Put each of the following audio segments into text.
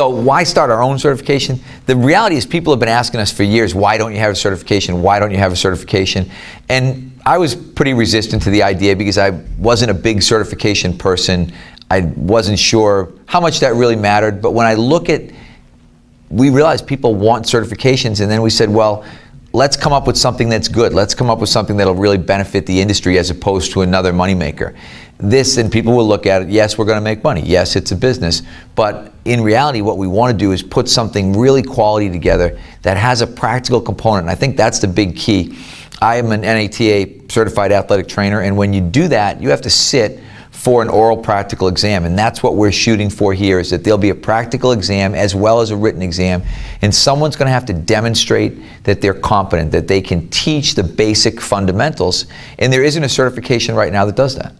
So why start our own certification? The reality is people have been asking us for years, why don't you have a certification? Why don't you have a certification? And I was pretty resistant to the idea because I wasn't a big certification person. I wasn't sure how much that really mattered. But when I look at, we realized people want certifications, and then we said, well, let's come up with something that's good. Let's come up with something that'll really benefit the industry as opposed to another moneymaker. This, and people will look at it, yes, we're going to make money. Yes, it's a business. But in reality, what we want to do is put something really quality together that has a practical component. And I think that's the big key. I am an NATA certified athletic trainer, and when you do that, you have to sit for an oral practical exam, and that's what we're shooting for here, is that there'll be a practical exam as well as a written exam, and someone's going to have to demonstrate that they're competent, that they can teach the basic fundamentals, and there isn't a certification right now that does that.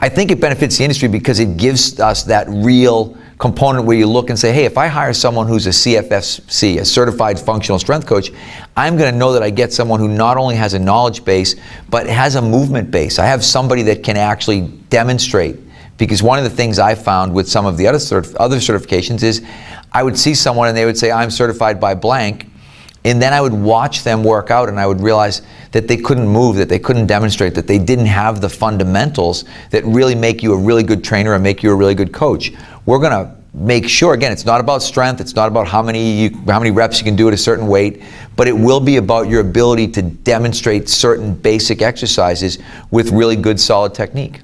I think it benefits the industry because it gives us that real component where you look and say, hey, if I hire someone who's a CFFC, a certified functional strength coach, I'm going to know that I get someone who not only has a knowledge base, but has a movement base. I have somebody that can actually demonstrate. Because one of the things I found with some of the other certifications is I would see someone and they would say, I'm certified by blank, and then I would watch them work out and I would realize that they couldn't move, that they couldn't demonstrate, that they didn't have the fundamentals that really make you a really good trainer and make you a really good coach. We're going to make sure, again, it's not about strength, it's not about how many reps you can do at a certain weight, but it will be about your ability to demonstrate certain basic exercises with really good, solid technique.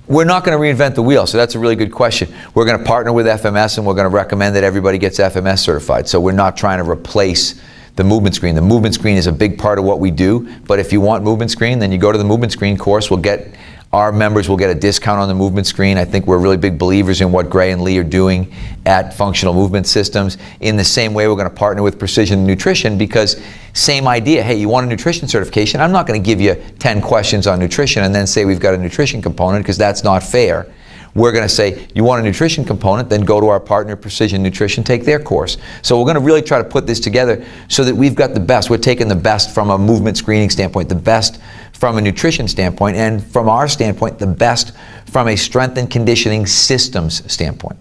We're not going to reinvent the wheel, so that's a really good question. We're going to partner with FMS and we're going to recommend that everybody gets FMS certified. So we're not trying to replace the movement screen. The movement screen is a big part of what we do, but if you want movement screen, then you go to the movement screen course. Our members will get a discount on the movement screen. I think we're really big believers in what Gray and Lee are doing at Functional Movement Systems. In the same way, we're going to partner with Precision Nutrition because same idea. Hey, you want a nutrition certification? I'm not going to give you 10 questions on nutrition and then say we've got a nutrition component because that's not fair. We're going to say, you want a nutrition component, then go to our partner Precision Nutrition, take their course. So we're going to really try to put this together so that we've got the best. We're taking the best from a movement screening standpoint, the best from a nutrition standpoint, and from our standpoint, the best from a strength and conditioning systems standpoint.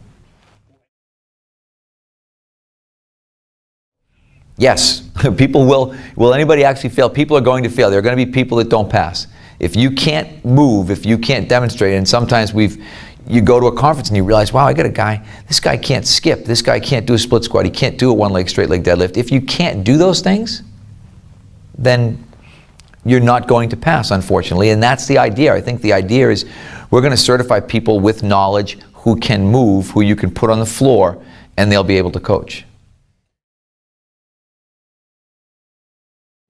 Yes, people will anybody actually fail? People are going to fail. There are going to be people that don't pass. If you can't move, if you can't demonstrate, and sometimes you go to a conference and you realize, wow, I got a guy, this guy can't skip, this guy can't do a split squat, he can't do a one leg straight leg deadlift. If you can't do those things, then you're not going to pass, unfortunately, and that's the idea. I think the idea is we're going to certify people with knowledge who can move, who you can put on the floor, and they'll be able to coach.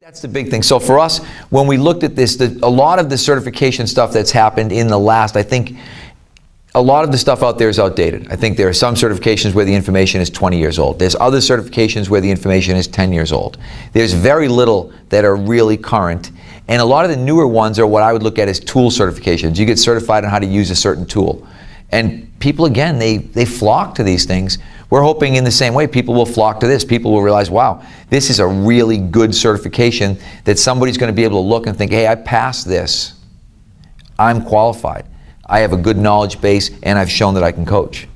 That's the big thing. So for us, when we looked at this, a lot of the certification stuff that's happened in the last, I think a lot of the stuff out there is outdated. I think there are some certifications where the information is 20 years old. There's other certifications where the information is 10 years old. There's very little that are really current. And a lot of the newer ones are what I would look at as tool certifications. You get certified on how to use a certain tool. And people, again, they flock to these things. We're hoping in the same way people will flock to this. People will realize, wow, this is a really good certification that somebody's going to be able to look and think, hey, I passed this. I'm qualified. I have a good knowledge base, and I've shown that I can coach.